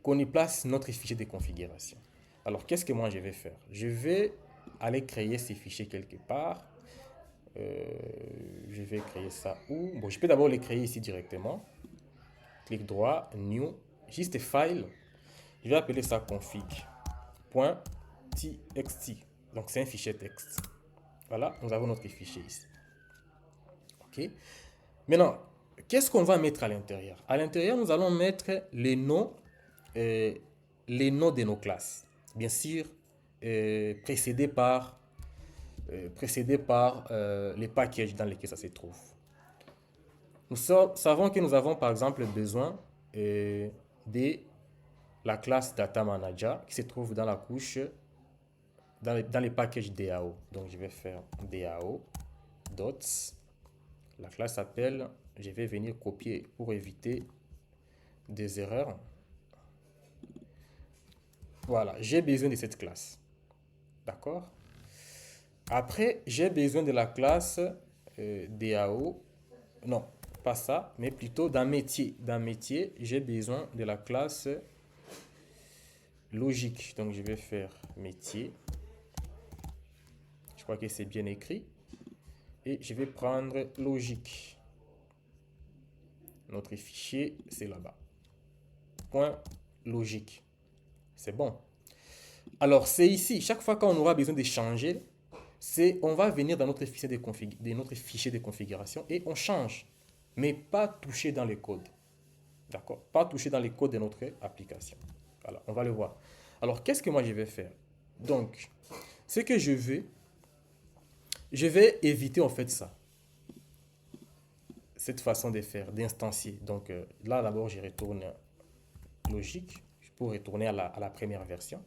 qu'on y place notre fichier de configuration. Alors, qu'est-ce que moi je vais faire? Je vais aller créer ces fichiers quelque part. Euh, je vais créer ça où? Bon, je peux d'abord les créer ici directement. Clic droit, new, juste file. Je vais appeler ça config.txt. Donc, c'est un fichier texte. Voilà, nous avons notre fichier ici. OK? Maintenant, qu'est-ce qu'on va mettre à l'intérieur? À l'intérieur, nous allons mettre euh, les noms de nos classes. Bien sûr, précédés par les packages dans lesquels ça se trouve. Nous savons que nous avons par exemple besoin de la classe Data Manager qui se trouve dans la couche, dans les packages DAO. Donc je vais faire DAO, dots. La classe s'appelle, je vais venir copier pour éviter des erreurs. Voilà, j'ai besoin de cette classe. D'accord? Après, j'ai besoin de la classe DAO. Non, pas ça, mais plutôt d'un métier. D'un métier, j'ai besoin de la classe logique. Donc, je vais faire métier. Je crois que c'est bien écrit. Et je vais prendre logique. Notre fichier, c'est là-bas. Point logique. C'est bon. Alors, c'est ici. Chaque fois qu'on aura besoin de changer, on va venir dans notre fichier de configuration et on change. Mais pas toucher dans les codes. D'accord? Pas toucher dans les codes de notre application. Voilà, on va le voir. Alors, qu'est-ce que moi je vais faire? Donc, ce que je vais éviter en fait ça. Cette façon de faire, d'instancier. Donc, là d'abord, je retourne logique pour retourner à la première version.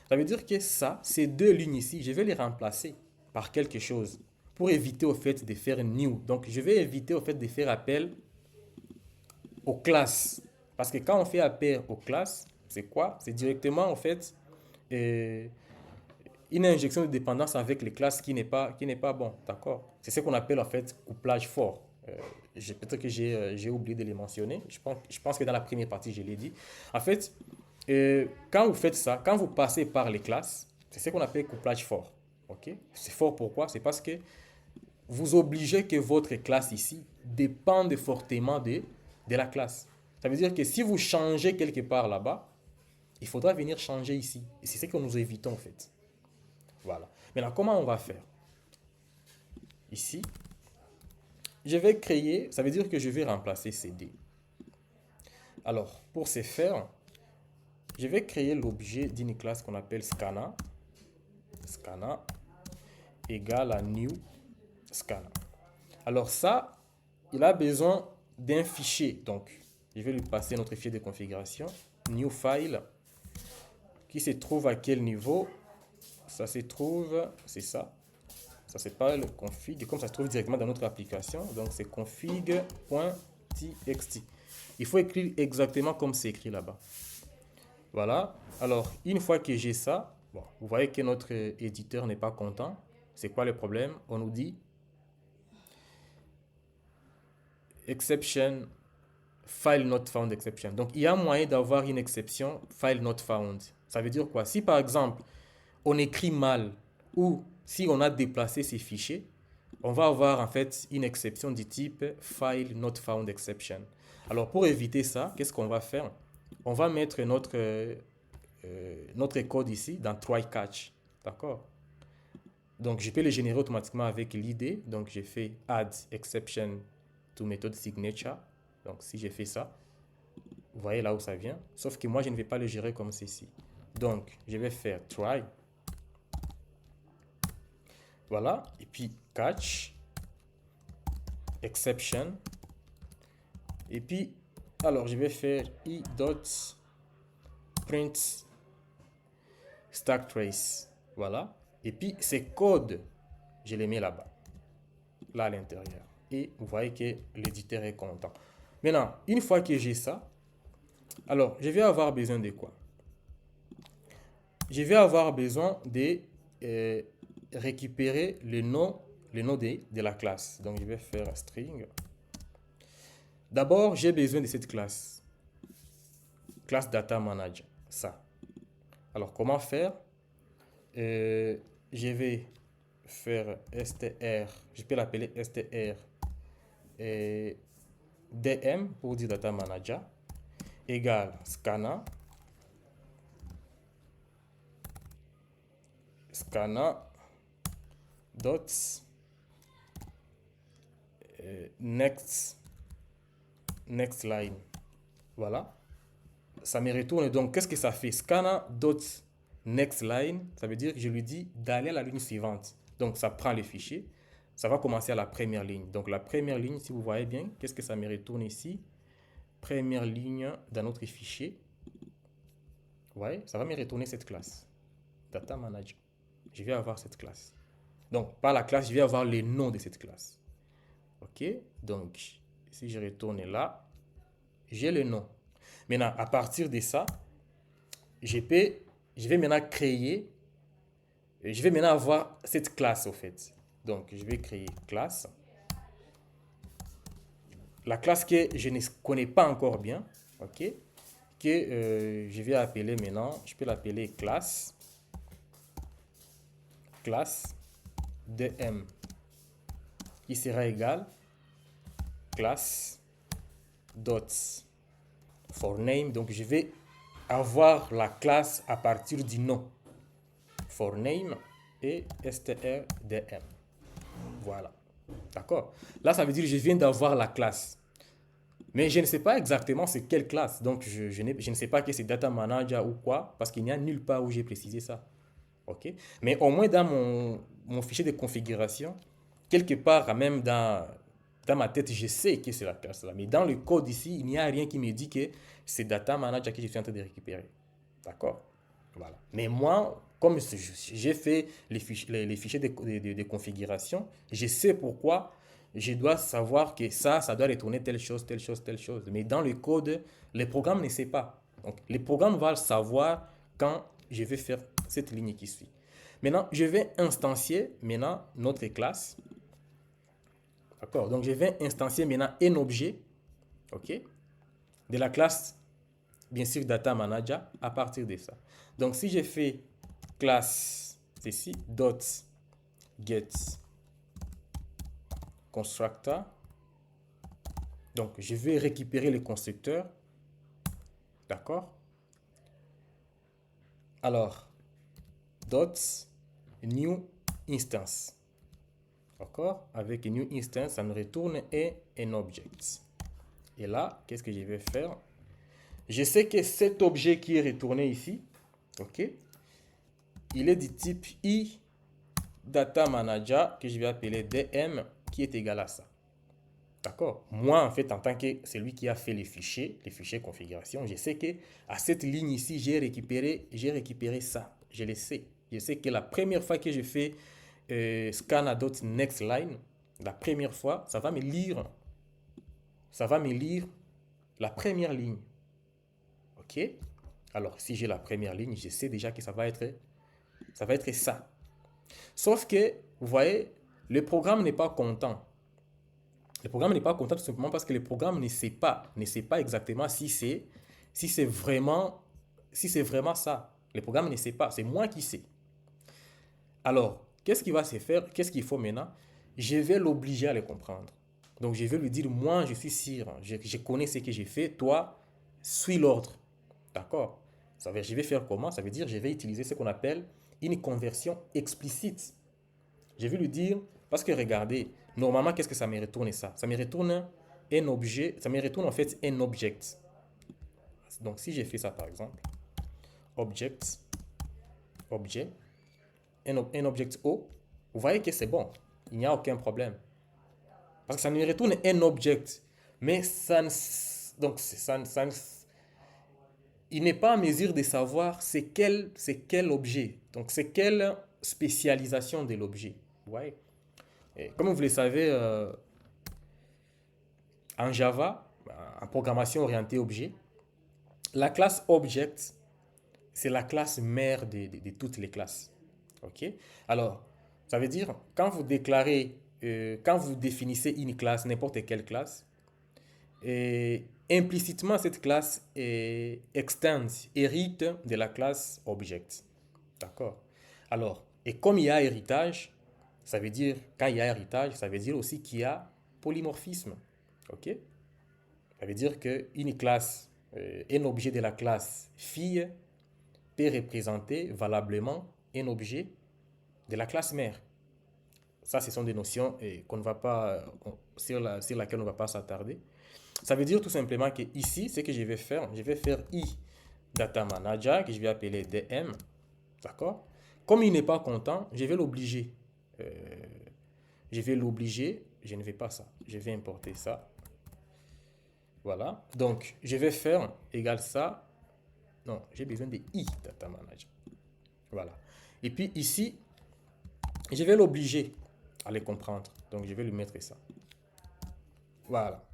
Ça veut dire que ça, ces deux lignes ici, je vais les remplacer par quelque chose pour éviter au fait de faire new. Donc, je vais éviter au fait de faire appel aux classes. Parce que quand on fait appel aux classes, c'est quoi? C'est directement en fait euh, une injection de dépendance avec les classes qui n'est pas bon. D'accord? C'est ce qu'on appelle en fait couplage fort. Peut-être que j'ai oublié de les mentionner. Je pense que dans la première partie, je l'ai dit. En fait, quand vous faites ça, quand vous passez par les classes, c'est ce qu'on appelle couplage fort. Ok? C'est fort pourquoi? C'est parce que vous obligez que votre classe ici dépende fortement de la classe. Ça veut dire que si vous changez quelque part là-bas, il faudra venir changer ici. Et c'est ce que nous évitons en fait. Voilà. Maintenant, comment on va faire? Ici, je vais créer, ça veut dire que je vais remplacer CD. Alors, pour ce faire, je vais créer l'objet d'une classe qu'on appelle Scana. Scana égale à new Scana. Alors ça, il a besoin d'un fichier. Donc, je vais lui passer notre fichier de configuration, new file, qui se trouve à quel niveau? Ça se trouve, c'est ça. Ça s'appelle config, comme ça se trouve directement dans notre application. Donc, c'est config.txt. Il faut écrire exactement comme c'est écrit là-bas. Voilà. Alors, une fois que j'ai ça, bon, vous voyez que notre éditeur n'est pas content. C'est quoi le problème? On nous dit exception, file not found exception. Donc, il y a moyen d'avoir une exception file not found. Ça veut dire quoi? Si par exemple, on écrit mal ou si on a déplacé ces fichiers, on va avoir en fait une exception du type file not found exception. Alors, pour éviter ça, qu'est-ce qu'on va faire? On va mettre notre code ici dans try catch. D'accord? Donc, je peux le générer automatiquement avec l'id. Donc, j'ai fait add exception to method signature. Donc, si j'ai fait ça, vous voyez là où ça vient. Sauf que moi, je ne vais pas le gérer comme ceci. Donc, je vais faire try. Voilà. Et puis, catch exception. Et puis, alors, je vais faire i.print stack trace. Voilà. Et puis, ces codes, je les mets là-bas, là à l'intérieur. Et vous voyez que l'éditeur est content. Maintenant, une fois que j'ai ça, alors, je vais avoir besoin de quoi? Je vais avoir besoin de récupérer le nom de la classe. Donc, je vais faire string. D'abord, j'ai besoin de cette classe. classe data manager. Ça. Alors, comment faire? Je vais faire str, je peux l'appeler str et dm pour dire data manager égale scanner dot next line. Voilà. Ça me retourne donc, qu'est-ce que ça fait? Scanner dot next line, ça veut dire que je lui dis d'aller à la ligne suivante. Donc ça prend le fichier, ça va commencer à la première ligne. Donc la première ligne, si vous voyez bien, qu'est-ce que ça me retourne ici? Première ligne dans notre fichier. Vous voyez, ça va me retourner cette classe. Data Manager. Je vais avoir cette classe. Donc par la classe, je vais avoir les noms de cette classe. Ok, donc si je retourne là, j'ai le nom. Maintenant, à partir de ça, je vais maintenant créer, je vais maintenant avoir cette classe au fait. Donc, je vais créer classe. La classe que je ne connais pas encore bien, ok, que je vais appeler maintenant, je peux l'appeler classe dm qui sera égal classe dot for name. Donc, je vais avoir la classe à partir du nom for name et strdm. Voilà. D'accord. Là, ça veut dire que je viens d'avoir la classe. Mais je ne sais pas exactement c'est quelle classe. Donc, je ne sais pas que c'est Data Manager ou quoi, parce qu'il n'y a nulle part où j'ai précisé ça. OK? Mais au moins dans mon fichier de configuration, quelque part, même dans ma tête, je sais que c'est la classe là. Mais dans le code ici, il n'y a rien qui me dit que c'est Data Manager que je suis en train de récupérer. D'accord? Voilà. Mais moi, comme j'ai fait les fichiers de configuration, je sais pourquoi je dois savoir que ça doit retourner telle chose, telle chose, telle chose. Mais dans le code, le programme ne sait pas. Donc, le programme va le savoir quand je vais faire cette ligne qui suit. Maintenant, je vais instancier maintenant notre classe. D'accord. Donc, je vais instancier maintenant un objet, OK, de la classe, bien sûr, Data Manager à partir de ça. Donc, si je fais classe, ici, dot get constructor, donc je vais récupérer le constructeur, d'accord. Alors, dot new instance, d'accord. Avec new instance, ça me retourne un object. Et là, qu'est-ce que je vais faire? Je sais que cet objet qui est retourné ici, ok, il est du type i data manager que je vais appeler dm qui est égal à ça. D'accord? Moi, en fait, en tant que celui qui a fait les fichiers configuration, je sais que à cette ligne ici, j'ai récupéré ça. Je le sais. Je sais que la première fois que je fais scanner.nextLine, la première fois, ça va me lire la première ligne. OK? Alors, si j'ai la première ligne, je sais déjà que ça va être ça. Sauf que, vous voyez, le programme n'est pas content. Le programme n'est pas content tout simplement parce que le programme ne sait pas exactement si c'est vraiment ça. Le programme ne sait pas, c'est moi qui sais. Alors, qu'est-ce qu'il va se faire? Qu'est-ce qu'il faut maintenant? Je vais l'obliger à le comprendre. Donc, je vais lui dire, moi, je suis sûr, je connais ce que j'ai fait, toi, suis l'ordre. D'accord? Ça veut dire, je vais faire comment? Ça veut dire, je vais utiliser ce qu'on appelle une conversion explicite. Je vais lui dire, parce que regardez, normalement, qu'est-ce que ça me retourne ça? Ça me retourne un objet, ça me retourne en fait un object. Donc, si j'ai fait ça par exemple, object, objet, un object O, vous voyez que c'est bon, il n'y a aucun problème. Parce que ça me retourne un object, mais donc il n'est pas en mesure de savoir c'est quel objet, donc c'est quelle spécialisation de l'objet. Vous voyez? Et comme vous le savez, en Java, en programmation orientée objet, la classe object, c'est la classe mère de toutes les classes. OK? Alors, ça veut dire, quand vous définissez une classe, n'importe quelle classe, et implicitement, cette classe extends, hérite de la classe object. D'accord? Alors, et comme il y a héritage, ça veut dire, quand il y a héritage, ça veut dire aussi qu'il y a polymorphisme. OK? Ça veut dire qu'une classe, un objet de la classe fille peut représenter valablement un objet de la classe mère. Ça, ce sont des notions qu'on ne va pas, sur laquelle on ne va pas s'attarder. Ça veut dire tout simplement que ici, ce que je vais faire i data manager que je vais appeler dm, d'accord? Comme il n'est pas content, je vais l'obliger. Euh, je ne vais pas ça. Je vais importer ça. Voilà. Donc, je vais faire égal ça. Non, j'ai besoin de i data manager. Voilà. Et puis ici, je vais l'obliger à les comprendre. Donc, je vais lui mettre ça. Voilà.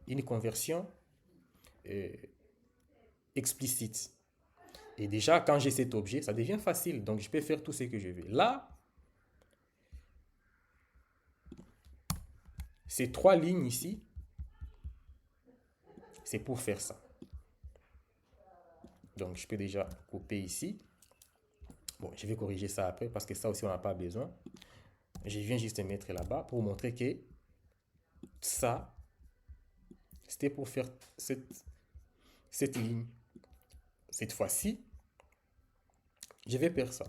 Une conversion explicite. Et déjà, quand j'ai cet objet, ça devient facile. Donc, je peux faire tout ce que je veux. Là, ces trois lignes ici, c'est pour faire ça. Donc, je peux déjà couper ici. Bon, je vais corriger ça après parce que ça aussi, on n'a pas besoin. Je viens juste mettre là-bas pour montrer que ça, c'était pour faire cette ligne. Cette fois-ci, je vais faire ça.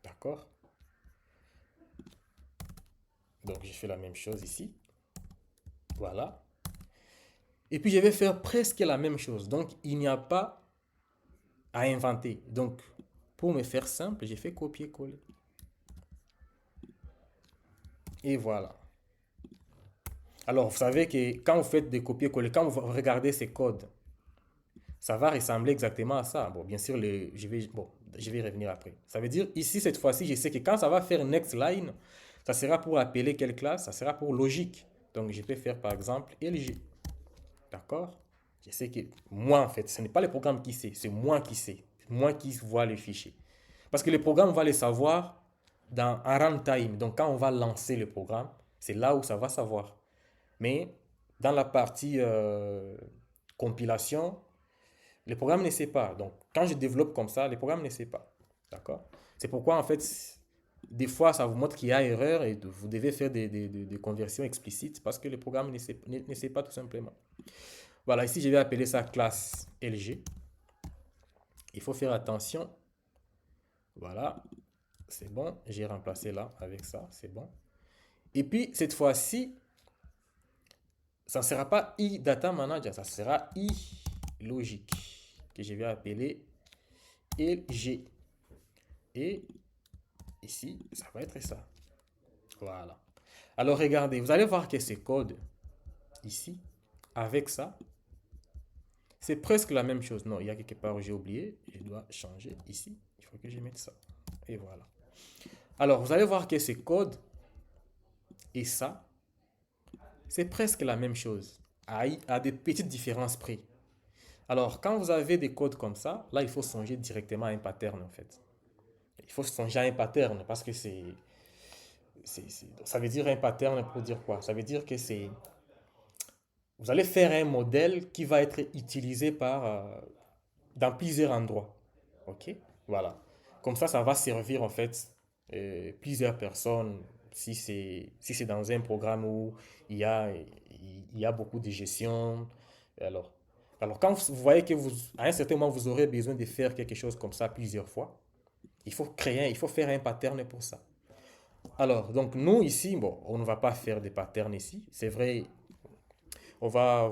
D'accord? Donc, je fais la même chose ici. Voilà. Et puis, je vais faire presque la même chose. Donc, il n'y a pas à inventer. Donc, pour me faire simple, j'ai fait copier-coller. Et voilà. Alors, vous savez que quand vous faites des copier-coller, quand vous regardez ces codes, ça va ressembler exactement à ça. Bon, bien sûr, je vais y revenir après. Ça veut dire, ici, cette fois-ci, je sais que quand ça va faire next line, ça sera pour appeler quelle classe? Ça sera pour logique. Donc, je peux faire, par exemple, LG. D'accord? Je sais que moi, en fait, ce n'est pas le programme qui sait, c'est moi qui sais. Moi qui vois le fichier. Parce que le programme va le savoir en runtime. Donc, quand on va lancer le programme, c'est là où ça va savoir. Mais dans la partie compilation, le programme ne sait pas. Donc, quand je développe comme ça, le programme ne sait pas. D'accord? C'est pourquoi, en fait, des fois, ça vous montre qu'il y a erreur et vous devez faire des conversions explicites parce que le programme ne sait pas tout simplement. Voilà, ici, je vais appeler ça classe LG. Il faut faire attention. Voilà, c'est bon. J'ai remplacé là avec ça, c'est bon. Et puis, cette fois-ci, ça ne sera pas iData Manager, ça sera iLogic que je vais appeler LG. Et ici, ça va être ça. Voilà. Alors, regardez, vous allez voir que ces codes ici, avec ça, c'est presque la même chose. Non, il y a quelque part où j'ai oublié. Je dois changer ici. Il faut que je mette ça. Et voilà. Alors, vous allez voir que ces codes et ça, c'est presque la même chose, à des petites différences près. Alors, quand vous avez des codes comme ça, là, il faut songer directement à un pattern, en fait. Il faut songer à un pattern parce que ça veut dire un pattern pour dire quoi? Ça veut dire que vous allez faire un modèle qui va être utilisé dans plusieurs endroits. OK? Voilà. Comme ça va servir, en fait, plusieurs personnes. Si c'est dans un programme où il y a beaucoup de gestion. Alors, alors quand vous voyez que à un certain moment, vous aurez besoin de faire quelque chose comme ça plusieurs fois, il faut faire un pattern pour ça. Alors, donc nous ici, bon, on ne va pas faire des patterns ici. C'est vrai, on va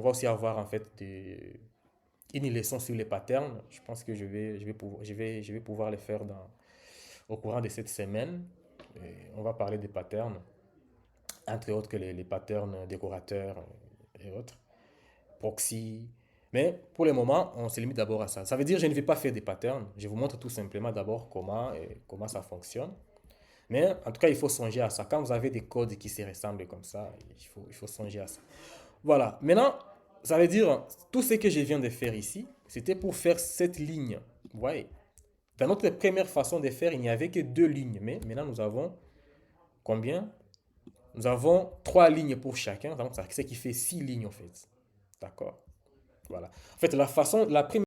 aussi avoir en fait une leçon sur les patterns. Je pense que je vais pouvoir les faire au courant de cette semaine. Et on va parler des patterns, entre autres que les patterns décorateurs et autres, proxy. Mais pour le moment, on se limite d'abord à ça. Ça veut dire que je ne vais pas faire des patterns. Je vous montre tout simplement d'abord comment ça fonctionne. Mais en tout cas, il faut songer à ça. Quand vous avez des codes qui se ressemblent comme ça, il faut songer à ça. Voilà. Maintenant, ça veut dire, tout ce que je viens de faire ici, c'était pour faire cette ligne. Vous voyez? Dans notre première façon de faire, il n'y avait que deux lignes. Mais maintenant, nous avons combien? Nous avons trois lignes pour chacun. Donc, ce qui fait six lignes en fait. D'accord? Voilà. En fait, la première